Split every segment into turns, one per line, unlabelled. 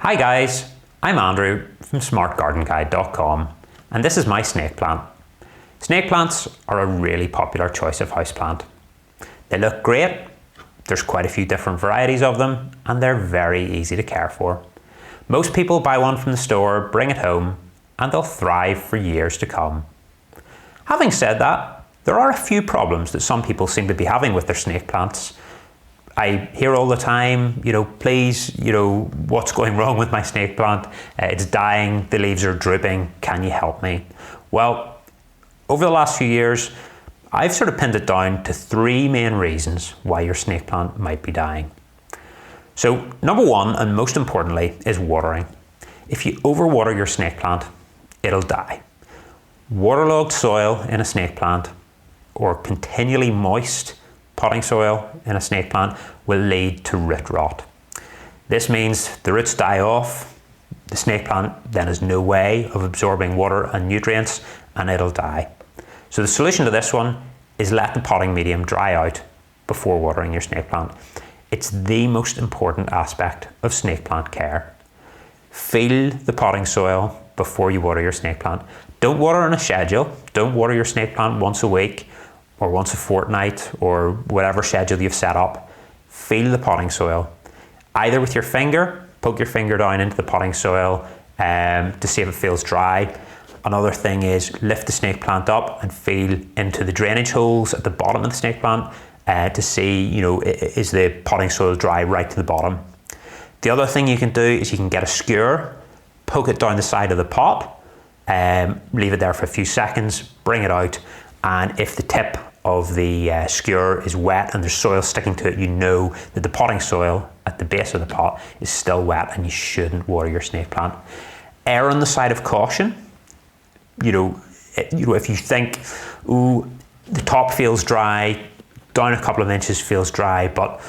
Hi guys, I'm Andrew from smartgardenguide.com and this is my snake plant. Snake plants are a really popular choice of houseplant. They look great, there's quite a few different varieties of them and they're very easy to care for. Most people buy one from the store, bring it home and they'll thrive for years to come. Having said that, there are a few problems that some people seem to be having with their snake plants. I hear all the time, please, what's going wrong with my snake plant? It's dying, the leaves are drooping, can you help me? Well, over the last few years, I've sort of pinned it down to three main reasons why your snake plant might be dying. So number one, and most importantly, is watering. If you overwater your snake plant, it'll die. Waterlogged soil in a snake plant or continually moist potting soil in a snake plant will lead to root rot. This means the roots die off, the snake plant then has no way of absorbing water and nutrients and it'll die. So the solution to this one is let the potting medium dry out before watering your snake plant. It's the most important aspect of snake plant care. Feel the potting soil before you water your snake plant. Don't water on a schedule. Don't water your snake plant once a week or once a fortnight or whatever schedule you've set up. Feel the potting soil. Either with your finger, poke your finger down into the potting soil to see if it feels dry. Another thing is lift the snake plant up and feel into the drainage holes at the bottom of the snake plant to see, is the potting soil dry right to the bottom. The other thing you can do is you can get a skewer, poke it down the side of the pot, leave it there for a few seconds, bring it out, and if the tip of the skewer is wet and there's soil sticking to it, you know that the potting soil at the base of the pot is still wet and you shouldn't water your snake plant. Err on the side of caution. If you think, ooh, the top feels dry, down a couple of inches feels dry, but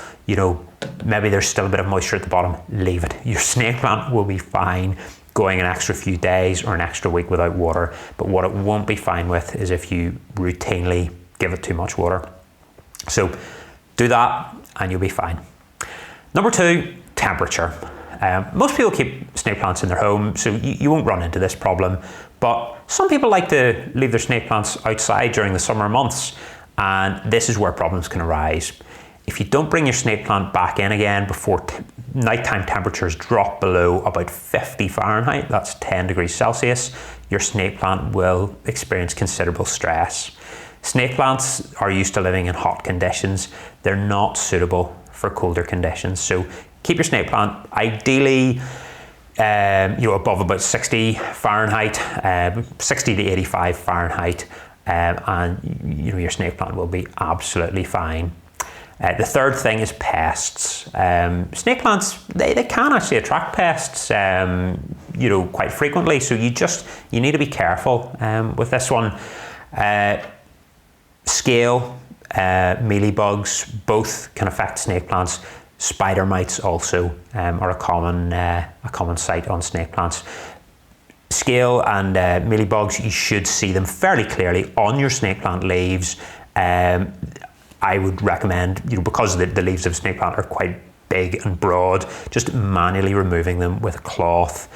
maybe there's still a bit of moisture at the bottom, leave it. Your snake plant will be fine going an extra few days or an extra week without water, but what it won't be fine with is if you routinely give it too much water. So do that and you'll be fine. Number two, temperature. Most people keep snake plants in their home, so you won't run into this problem, but some people like to leave their snake plants outside during the summer months, and this is where problems can arise. If you don't bring your snake plant back in again before nighttime temperatures drop below about 50 Fahrenheit, that's 10 degrees Celsius, your snake plant will experience considerable stress. Snake plants are used to living in hot conditions. They're not suitable for colder conditions. So keep your snake plant ideally above about 60 Fahrenheit, 60 to 85 Fahrenheit, and your snake plant will be absolutely fine. The third thing is pests. Snake plants, they can actually attract pests, quite frequently. So you need to be careful with this one. Scale, mealybugs, both can affect snake plants. Spider mites also are a common sight on snake plants. Scale and mealybugs, you should see them fairly clearly on your snake plant leaves. I would recommend, because the leaves of a snake plant are quite big and broad, just manually removing them with a cloth,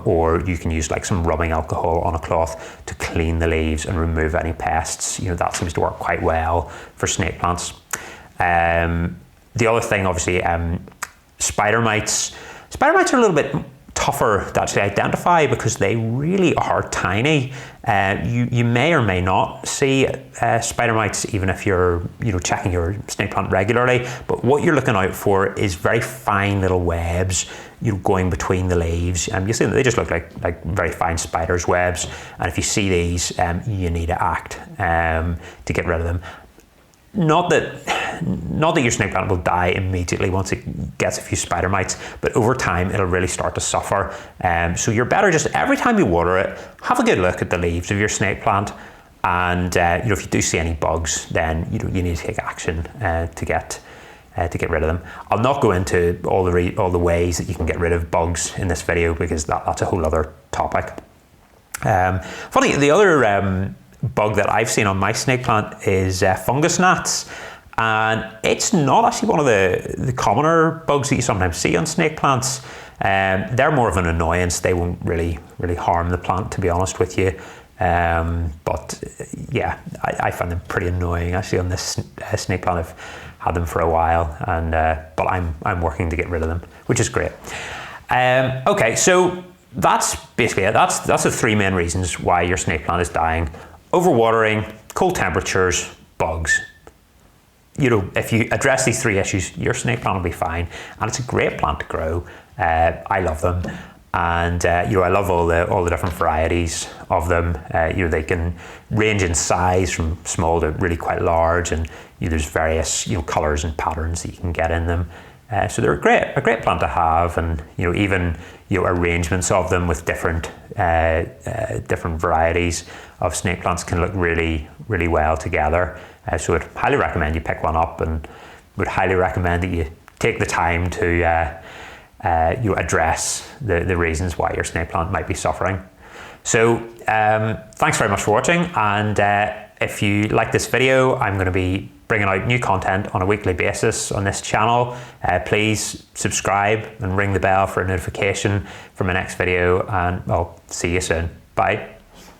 or you can use like some rubbing alcohol on a cloth to clean the leaves and remove any pests. That seems to work quite well for snake plants. The other thing, obviously, spider mites. Spider mites are a little bit tougher to actually identify because they really are tiny. You may or may not see spider mites even if you're checking your snake plant regularly, but what you're looking out for is very fine little webs going between the leaves. You see them, they just look like very fine spider's webs, and if you see these, you need to act to get rid of them. Not that your snake plant will die immediately once it gets a few spider mites, but over time it'll really start to suffer. So you're better just every time you water it, have a good look at the leaves of your snake plant, and if you do see any bugs, then you need to take action to get rid of them. I'll not go into all the ways that you can get rid of bugs in this video because that's a whole other topic. Funny, the other bug that I've seen on my snake plant is fungus gnats, and it's not actually one of the commoner bugs that you sometimes see on snake plants. They're more of an annoyance. They won't really harm the plant, to be honest with you. But yeah, I find them pretty annoying actually on this snake plant. I've had them for a while, and but I'm working to get rid of them, which is great. Okay, so that's basically it. That's the three main reasons why your snake plant is dying: overwatering, cold temperatures, bugs. You know, if you address these three issues, your snake plant will be fine, and it's a great plant to grow. I love them, and you know, I love all the different varieties of them. You know, they can range in size from small to really quite large, and you know, there's various colors and patterns that you can get in them. So they're a great plant to have, and you know, even arrangements of them with different varieties of snake plants can look really well together. So I'd highly recommend you pick one up, and would highly recommend that you take the time to address the reasons why your snake plant might be suffering. So thanks very much for watching, and if you like this video, I'm going to be bringing out new content on a weekly basis on this channel. Please subscribe and ring the bell for a notification for my next video, and I'll see you soon. Bye.